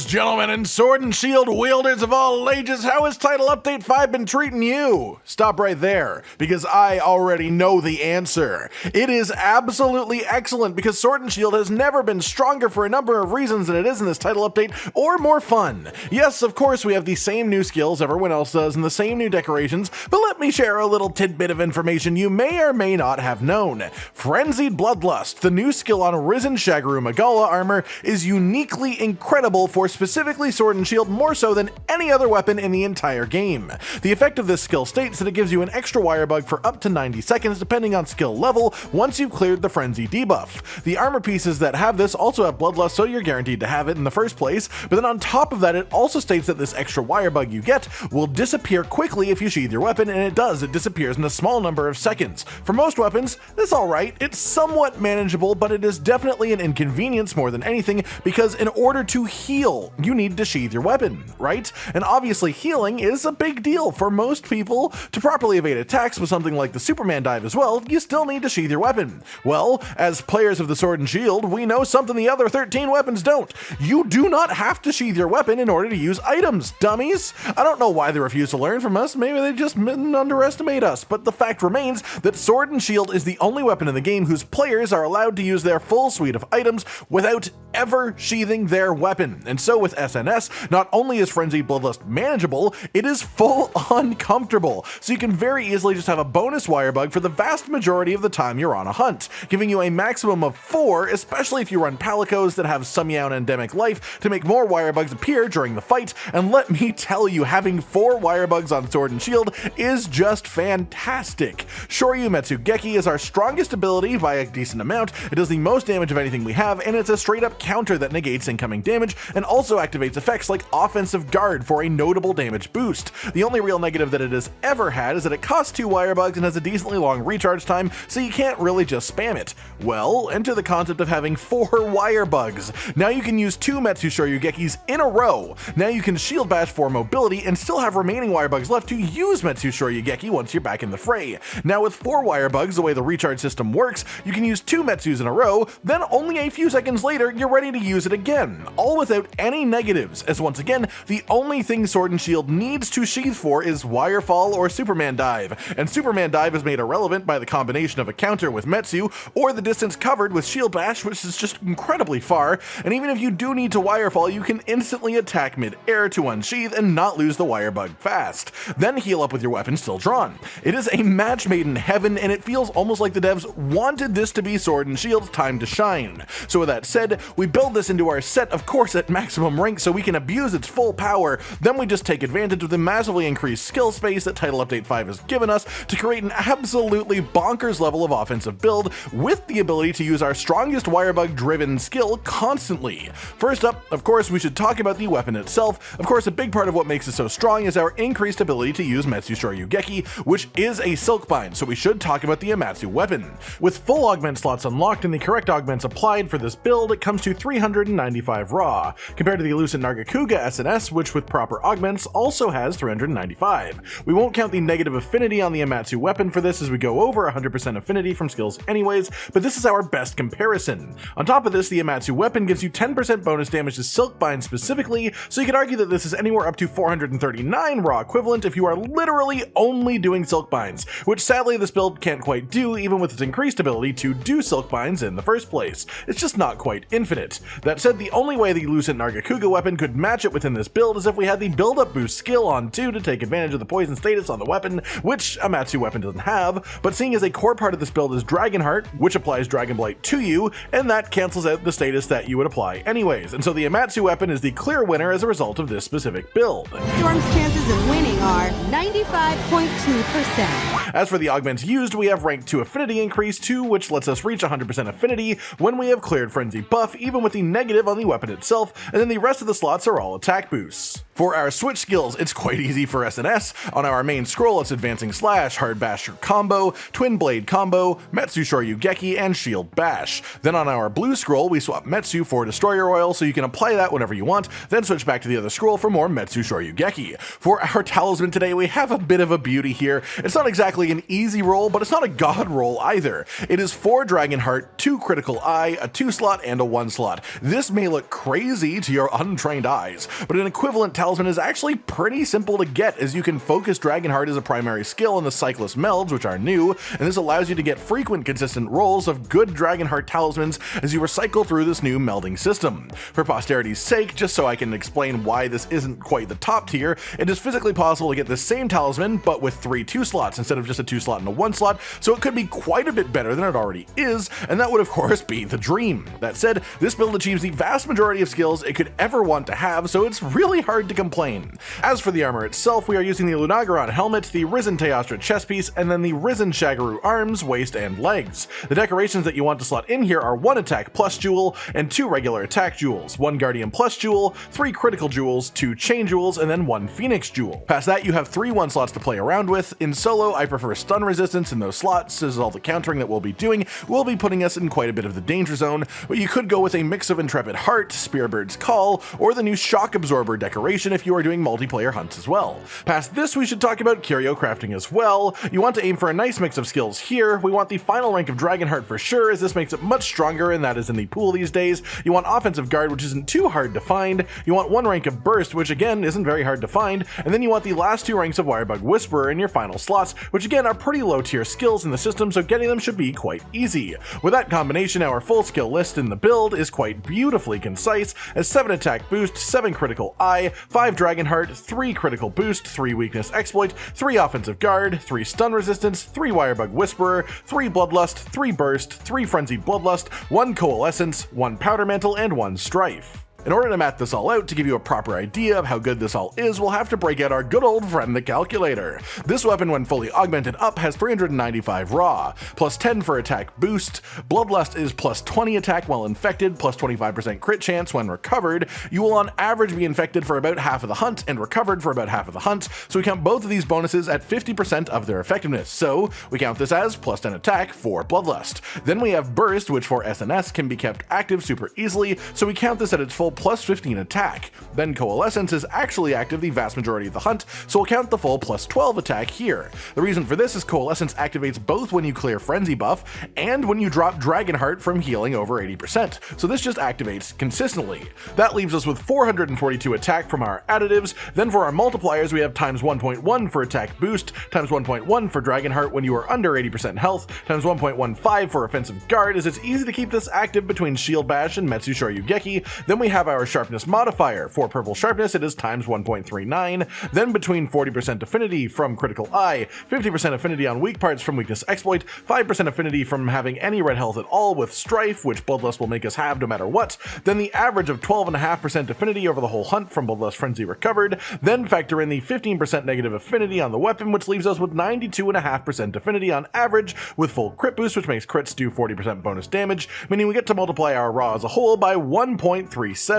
gentlemen, and sword and shield wielders of all ages, how has Title Update 5 been treating you? Stop right there, because I already know the answer. It is absolutely excellent, because Sword and Shield has never been stronger for a number of reasons than it is in this title update, or more fun. Yes, of course we have the same new skills everyone else does and the same new decorations, but let me share a little tidbit of information you may or may not have known. Frenzied Bloodlust, the new skill on Risen Shagaru Magala armor, is uniquely incredible for specifically Sword and Shield, more so than any other weapon in the entire game. The effect of this skill states that it gives you an extra wire bug for up to 90 seconds depending on skill level once you've cleared the Frenzy debuff. The armor pieces that have this also have Bloodlust, so you're guaranteed to have it in the first place, but then on top of that it also states that this extra wire bug you get will disappear quickly if you sheath your weapon, and it does. It disappears in a small number of seconds. For most weapons, it's alright, it's somewhat manageable, but it is definitely an inconvenience more than anything, because in order to heal, you need to sheath your weapon, right? And obviously healing is a big deal for most people. To properly evade attacks with something like the Superman dive as well, you still need to sheath your weapon. Well, as players of the Sword and Shield, we know something the other 13 weapons don't. You do not have to sheath your weapon in order to use items, dummies. I don't know why they refuse to learn from us, maybe they just underestimate us, but the fact remains that Sword and Shield is the only weapon in the game whose players are allowed to use their full suite of items without ever sheathing their weapon. And so with SNS, not only is Frenzied Bloodlust manageable, it is full-on comfortable, so you can very easily just have a bonus wire bug for the vast majority of the time you're on a hunt, giving you a maximum of 4, especially if you run palicos that have Sumyoung endemic life to make more wire bugs appear during the fight. And let me tell you, having 4 wire bugs on Sword and Shield is just fantastic. Shoryu Metsugeki is our strongest ability by a decent amount. It does the most damage of anything we have, and it's a straight up counter that negates incoming damage and also activates effects like Offensive Guard for a notable damage boost. The only real negative that it has ever had is that it costs 2 wire bugs and has a decently long recharge time, so you can't really just spam it. Well, enter the concept of having 4 wire bugs. Now you can use 2 Metsu Shoryugekis in a row. Now you can shield bash for mobility and still have remaining wire bugs left to use Metsu Shoryugeki once you're back in the fray. Now with 4 wire bugs, the way the recharge system works, you can use 2 Metsus in a row, then only a few seconds later you're ready to use it again, all without any negatives, as once again, the only thing Sword and Shield needs to sheath for is Wirefall or Superman dive, and Superman dive is made irrelevant by the combination of a counter with Metsu or the distance covered with shield bash, which is just incredibly far, and even if you do need to Wirefall, you can instantly attack mid-air to unsheath and not lose the wire bug fast, then heal up with your weapon still drawn. It is a match made in heaven, and it feels almost like the devs wanted this to be Sword and Shield's time to shine. So with that said, we build this into our set, of course at maximum rank, so we can abuse its full power. Then we just take advantage of the massively increased skill space that Title Update 5 has given us to create an absolutely bonkers level of offensive build with the ability to use our strongest wirebug driven skill constantly. First up, of course, we should talk about the weapon itself. Of course, a big part of what makes it so strong is our increased ability to use Metsu Shoryugeki, which is a Silkbind, so we should talk about the Amatsu weapon. With full augment slots unlocked and the correct augments applied for this build, it comes to 395 raw, compared to the Elucent Nargacuga SNS, which with proper augments also has 395. We won't count the negative affinity on the Amatsu weapon for this as we go over 100% affinity from skills anyways, but this is our best comparison. On top of this, the Amatsu weapon gives you 10% bonus damage to Silkbind specifically, so you could argue that this is anywhere up to 439 raw equivalent if you are literally only doing Silkbinds, which sadly this build can't quite do even with its increased ability to do Silkbinds in the first place. It's just not quite infinite. That said, the only way the Elucent Nargacuga weapon could match it within this build is if we had the build-up boost skill on 2 to take advantage of the poison status on the weapon, which Amatsu weapon doesn't have, but seeing as a core part of this build is Dragonheart, which applies Dragon Blight to you, and that cancels out the status that you would apply anyways, and so the Amatsu weapon is the clear winner as a result of this specific build. Storm's chances of winning are 95.2%. As for the augments used, we have rank 2 affinity increase 2, which lets us reach 100% affinity when we have cleared Frenzy buff, even with the negative on the weapon itself, and then the rest of the slots are all attack boosts. For our switch skills, it's quite easy for SNS. On our main scroll, it's Advancing Slash, Hard Basher combo, Twin Blade combo, Metsu Shoryugeki, and Shield Bash. Then on our blue scroll, we swap Metsu for Destroyer Oil, so you can apply that whenever you want, then switch back to the other scroll for more Metsu Shoryugeki. For our talisman today, we have a bit of a beauty here. It's not exactly an easy roll, but it's not a god roll either. It is 4 Dragonheart, 2 Critical Eye, a 2 slot, and a 1 slot. This may look crazy to your untrained eyes, but an equivalent talisman is actually pretty simple to get, as you can focus Dragonheart as a primary skill in the Cyclist melds, which are new, and this allows you to get frequent consistent rolls of good Dragonheart talismans as you recycle through this new melding system. For posterity's sake, just so I can explain why this isn't quite the top tier, it is physically possible to get the same talisman but with 3 2-slots instead of just a 2-slot and a 1-slot, so it could be quite a bit better than it already is, and that would of course be the dream. That said, this build achieves the vast majority of skills it could ever want to have, so it's really hard to complain. As for the armor itself, we are using the Lunagaron helmet, the Risen Teostra chest piece, and then the Risen Shagaru arms, waist, and legs. The decorations that you want to slot in here are 1 attack plus jewel and 2 regular attack jewels, 1 guardian plus jewel, 3 critical jewels, 2 chain jewels, and then 1 phoenix jewel. Past that, you have 3 1-slots to play around with. In solo, I prefer stun resistance in those slots, as all the countering that we'll be doing will be putting us in quite a bit of the danger zone, but you could go with a mix of Intrepid Heart, Spearbird's Call, or the new Shock Absorber decoration if you are doing multiplayer hunts as well. Past this, we should talk about curio crafting as well. You want to aim for a nice mix of skills here. We want the final rank of Dragonheart for sure, as this makes it much stronger, and that is in the pool these days. You want Offensive Guard, which isn't too hard to find. You want 1 rank of Burst, which again isn't very hard to find, and then you want the last 2 ranks of Wirebug Whisperer in your final slots, which again are pretty low tier skills in the system, so getting them should be quite easy. With that combination, our full skill list in the build is quite beautifully concise, as 7 attack boost, 7 critical eye, 5 Dragonheart, 3 critical boost, 3 weakness exploit, 3 offensive guard, 3 stun resistance, 3 Wirebug Whisperer, 3 Bloodlust, 3 burst, 3 frenzied Bloodlust, 1 coalescence, 1 powder mantle, and 1 strife. In order to map this all out, to give you a proper idea of how good this all is, we'll have to break out our good old friend the calculator. This weapon, when fully augmented up, has 395 raw, plus 10 for attack boost. Bloodlust is plus 20 attack while infected, plus 25% crit chance when recovered. You will on average be infected for about half of the hunt and recovered for about half of the hunt, so we count both of these bonuses at 50% of their effectiveness. So we count this as plus 10 attack for Bloodlust. Then we have burst, which for SNS can be kept active super easily, so we count this at its full plus 15 attack. Then coalescence is actually active the vast majority of the hunt, so we'll count the full plus 12 attack here. The reason for this is coalescence activates both when you clear frenzy buff and when you drop Dragonheart from healing over 80%, so this just activates consistently. That leaves us with 442 attack from our additives. Then for our multipliers, we have times 1.1 for attack boost, times 1.1 for Dragonheart when you are under 80% health, times 1.15 for offensive guard, as it's easy to keep this active between Shield Bash and Metsu Shoryugeki. Then we have our sharpness modifier. For purple sharpness, it is times 1.39. Then between 40% affinity from critical eye, 50% affinity on weak parts from weakness exploit, 5% affinity from having any red health at all with strife, which Bloodlust will make us have no matter what. Then the average of 12.5% affinity over the whole hunt from Bloodlust Frenzy recovered. Then factor in the 15% negative affinity on the weapon, which leaves us with 92.5% affinity on average, with full crit boost, which makes crits do 40% bonus damage, meaning we get to multiply our raw as a whole by 1.37.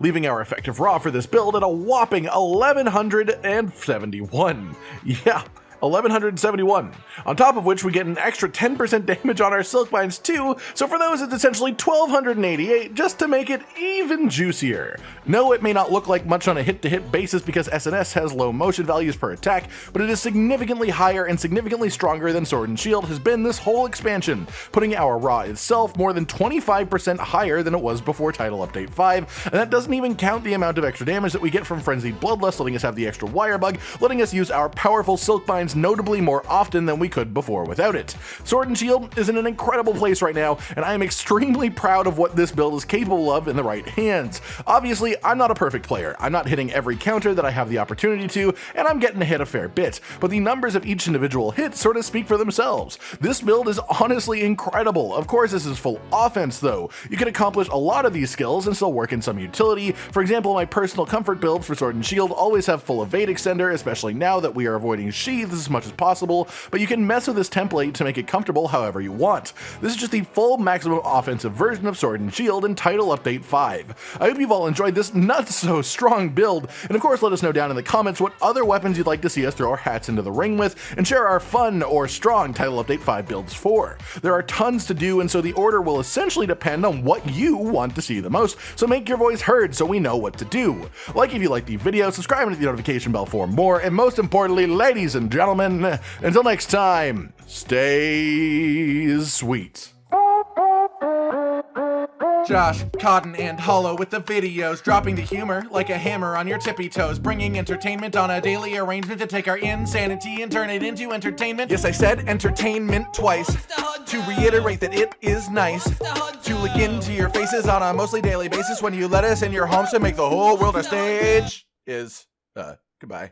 Leaving our effective raw for this build at a whopping 1171. Yeah, 1171. On top of which we get an extra 10% damage on our Silkbinds too, so for those it's essentially 1288 just to make it even juicier. No, it may not look like much on a hit-to-hit basis because SNS has low motion values per attack, but it is significantly higher and significantly stronger than Sword and Shield has been this whole expansion, putting our raw itself more than 25% higher than it was before Title Update 5, and that doesn't even count the amount of extra damage that we get from Frenzied Bloodlust, letting us have the extra Wirebug, letting us use our powerful Silkbinds notably more often than we could before without it. Sword and Shield is in an incredible place right now, and I am extremely proud of what this build is capable of in the right hands. Obviously, I'm not a perfect player. I'm not hitting every counter that I have the opportunity to, and I'm getting to hit a fair bit, but the numbers of each individual hit sort of speak for themselves. This build is honestly incredible. Of course, this is full offense though. You can accomplish a lot of these skills and still work in some utility. For example, my personal comfort build for Sword and Shield always have full evade extender, especially now that we are avoiding sheaths as much as possible, but you can mess with this template to make it comfortable however you want. This is just the full maximum offensive version of Sword and Shield in Title Update 5. I hope you've all enjoyed this not so strong build, and of course let us know down in the comments what other weapons you'd like to see us throw our hats into the ring with, and share our fun or strong Title Update 5 builds for. There are tons to do, and so the order will essentially depend on what you want to see the most, so make your voice heard so we know what to do. Like if you liked the video, subscribe and hit the notification bell for more, and most importantly, ladies and gentlemen, until next time, stay sweet. Josh, Cotton, and Hollow with the videos, dropping the humor like a hammer on your tippy toes, bringing entertainment on a daily arrangement to take our insanity and turn it into entertainment. Yes, I said entertainment twice, to reiterate that it is nice to look into your faces on a mostly daily basis when you let us in your homes to make the whole world a stage. Goodbye.